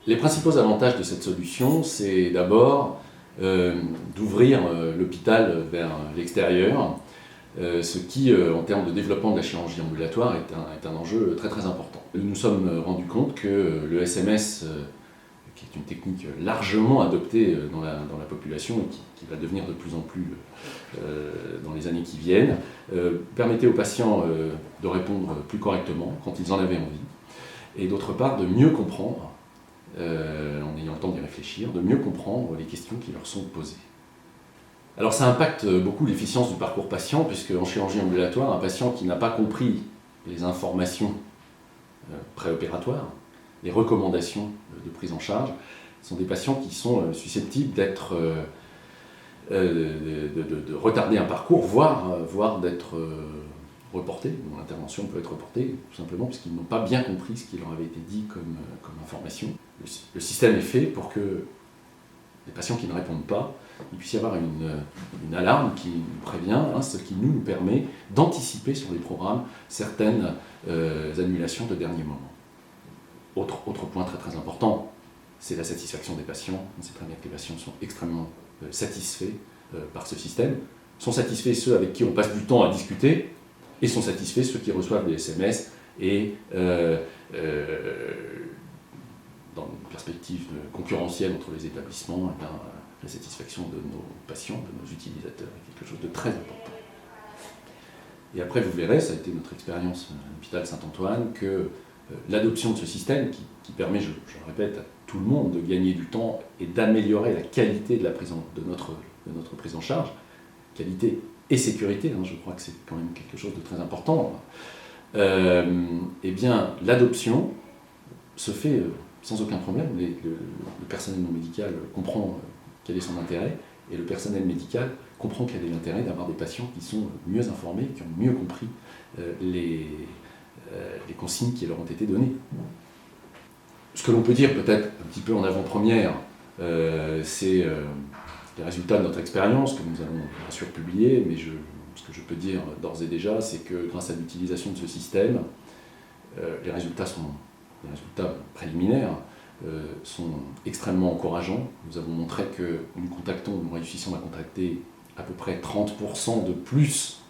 Les principaux avantages de cette solution, c'est d'abord d'ouvrir l'hôpital vers l'extérieur, ce qui, en termes de développement de la chirurgie ambulatoire, est un enjeu très très important. Nous nous sommes rendus compte que le SMS, qui est une technique largement adoptée dans la population et qui va devenir de plus en plus dans les années qui viennent, permettait aux patients de répondre plus correctement quand ils en avaient envie, et d'autre part de mieux comprendre, en ayant le temps d'y réfléchir, de mieux comprendre les questions qui leur sont posées. Alors ça impacte beaucoup l'efficience du parcours patient, puisque en chirurgie ambulatoire, un patient qui n'a pas compris les informations préopératoires, les recommandations de prise en charge, sont des patients qui sont susceptibles d'être de retarder un parcours, voire d'être reportés, dont l'intervention peut être reportée, tout simplement parce qu'ils n'ont pas bien compris ce qui leur avait été dit comme information. Le système est fait pour que les patients qui ne répondent pas, il puisse y avoir une alarme qui nous prévient, ce qui nous permet d'anticiper sur les programmes certaines annulations de dernier moment. Autre point très très important, c'est la satisfaction des patients. On sait très bien que les patients sont extrêmement satisfaits par ce système. Sont satisfaits ceux avec qui on passe du temps à discuter, et sont satisfaits ceux qui reçoivent des SMS et dans une perspective concurrentielle entre les établissements, la satisfaction de nos patients, de nos utilisateurs est quelque chose de très important. Et après, vous verrez, ça a été notre expérience à l'hôpital Saint-Antoine, que l'adoption de ce système qui permet, je le répète, à tout le monde de gagner du temps et d'améliorer la qualité de notre prise en charge, qualité et sécurité, je crois que c'est quand même quelque chose de très important, eh bien, l'adoption se fait sans aucun problème. Le personnel non médical comprend quel est son intérêt, et le personnel médical comprend quel est l'intérêt d'avoir des patients qui sont mieux informés, qui ont mieux compris les consignes qui leur ont été données. Ce que l'on peut dire peut-être un petit peu en avant-première, c'est les résultats de notre expérience que nous allons bien sûr publier, mais ce que je peux dire d'ores et déjà, c'est que grâce à l'utilisation de ce système, les résultats préliminaires sont extrêmement encourageants. Nous avons montré que nous réussissons à contacter à peu près 30% de plus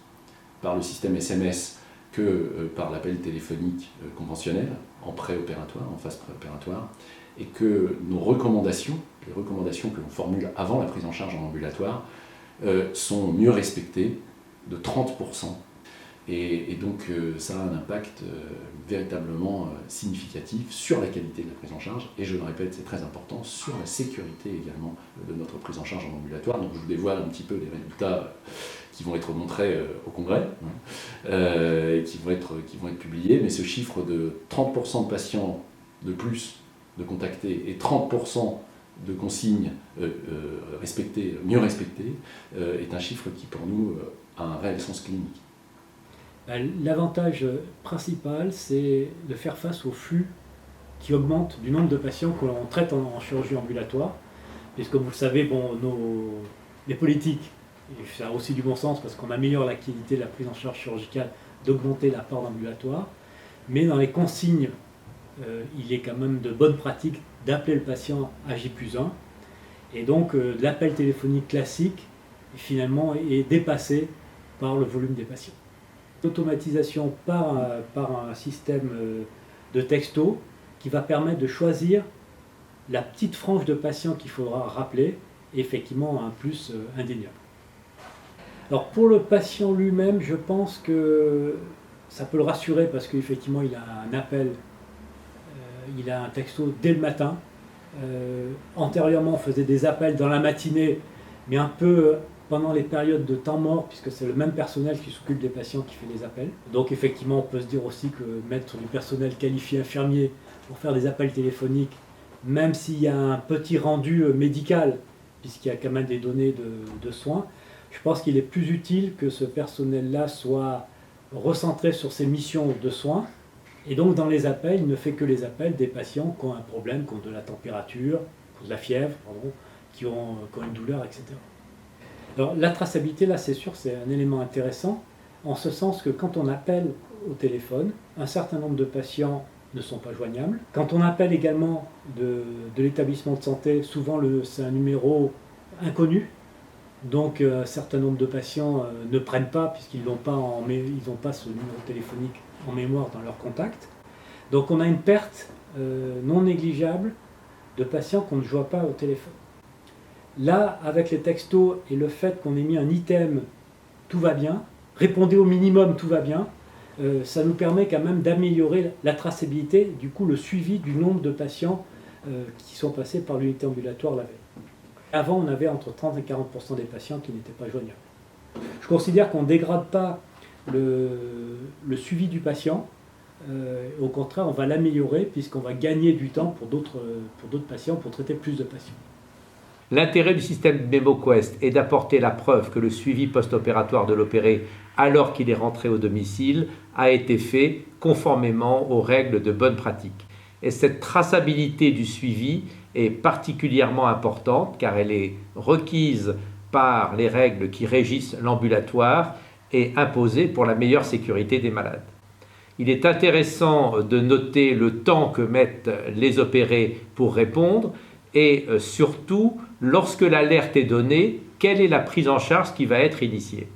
par le système SMS que par l'appel téléphonique conventionnel, en préopératoire, en phase préopératoire, et que nos recommandations, les recommandations que l'on formule avant la prise en charge en ambulatoire, sont mieux respectées de 30%. Et donc ça a un impact véritablement significatif sur la qualité de la prise en charge, et je le répète, c'est très important, sur la sécurité également de notre prise en charge en ambulatoire. Donc je vous dévoile un petit peu les résultats qui vont être montrés au congrès, et qui vont être publiés, mais ce chiffre de 30% de patients de plus de contactés et 30% de consignes respectées, mieux respectées, est un chiffre qui pour nous a un réel sens clinique. L'avantage principal, c'est de faire face au flux qui augmente du nombre de patients que l'on traite en chirurgie ambulatoire. Puisque vous le savez, les politiques, et ça a aussi du bon sens parce qu'on améliore la qualité de la prise en charge chirurgicale, d'augmenter la part d'ambulatoire. Mais dans les consignes, il est quand même de bonne pratique d'appeler le patient à J+1. Et donc l'appel téléphonique classique, finalement, est dépassé par le volume des patients. L'automatisation par un système de texto qui va permettre de choisir la petite frange de patients qu'il faudra rappeler, et effectivement un plus indéniable. Alors pour le patient lui-même, je pense que ça peut le rassurer parce qu'effectivement il a un appel, il a un texto dès le matin. Antérieurement on faisait des appels dans la matinée, mais un peu pendant les périodes de temps mort, puisque c'est le même personnel qui s'occupe des patients qui fait les appels. Donc effectivement, on peut se dire aussi que mettre du personnel qualifié infirmier pour faire des appels téléphoniques, même s'il y a un petit rendu médical, puisqu'il y a quand même des données de soins, je pense qu'il est plus utile que ce personnel-là soit recentré sur ses missions de soins. Et donc dans les appels, il ne fait que les appels des patients qui ont un problème, qui ont de la température, qui ont de la fièvre, qui ont une douleur, etc. Alors, la traçabilité, là, c'est sûr, c'est un élément intéressant, en ce sens que quand on appelle au téléphone, un certain nombre de patients ne sont pas joignables. Quand on appelle également de l'établissement de santé, souvent c'est un numéro inconnu. Donc un certain nombre de patients ne prennent pas puisqu'ils n'ont pas, ce numéro téléphonique en mémoire dans leur contact. Donc on a une perte non négligeable de patients qu'on ne joue pas au téléphone. Là, avec les textos et le fait qu'on ait mis un item « tout va bien », répondez au minimum « tout va bien », ça nous permet quand même d'améliorer la traçabilité, du coup le suivi du nombre de patients qui sont passés par l'unité ambulatoire la veille. Avant, on avait entre 30 et 40% des patients qui n'étaient pas joignables. Je considère qu'on ne dégrade pas le suivi du patient. Au contraire, on va l'améliorer puisqu'on va gagner du temps pour d'autres patients, pour traiter plus de patients. L'intérêt du système MemoQuest est d'apporter la preuve que le suivi post-opératoire de l'opéré, alors qu'il est rentré au domicile, a été fait conformément aux règles de bonne pratique. Et cette traçabilité du suivi est particulièrement importante car elle est requise par les règles qui régissent l'ambulatoire et imposée pour la meilleure sécurité des malades. Il est intéressant de noter le temps que mettent les opérés pour répondre et surtout, lorsque l'alerte est donnée, quelle est la prise en charge qui va être initiée.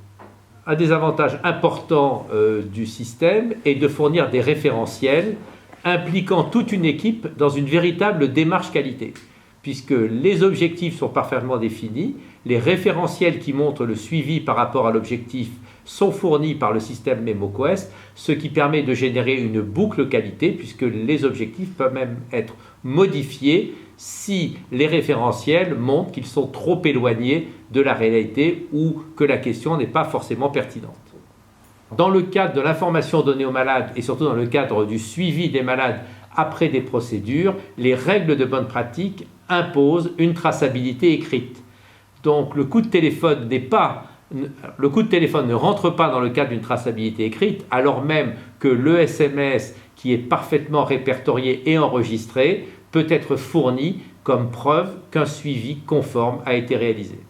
Un des avantages importants du système est de fournir des référentiels impliquant toute une équipe dans une véritable démarche qualité, puisque les objectifs sont parfaitement définis, les référentiels qui montrent le suivi par rapport à l'objectif sont fournis par le système MemoQuest, ce qui permet de générer une boucle qualité, puisque les objectifs peuvent même être modifiés si les référentiels montrent qu'ils sont trop éloignés de la réalité ou que la question n'est pas forcément pertinente. Dans le cadre de l'information donnée aux malades et surtout dans le cadre du suivi des malades après des procédures, les règles de bonne pratique imposent une traçabilité écrite. Donc le coup de téléphone ne rentre pas dans le cadre d'une traçabilité écrite, alors même que le SMS qui est parfaitement répertorié et enregistré peut être fourni comme preuve qu'un suivi conforme a été réalisé.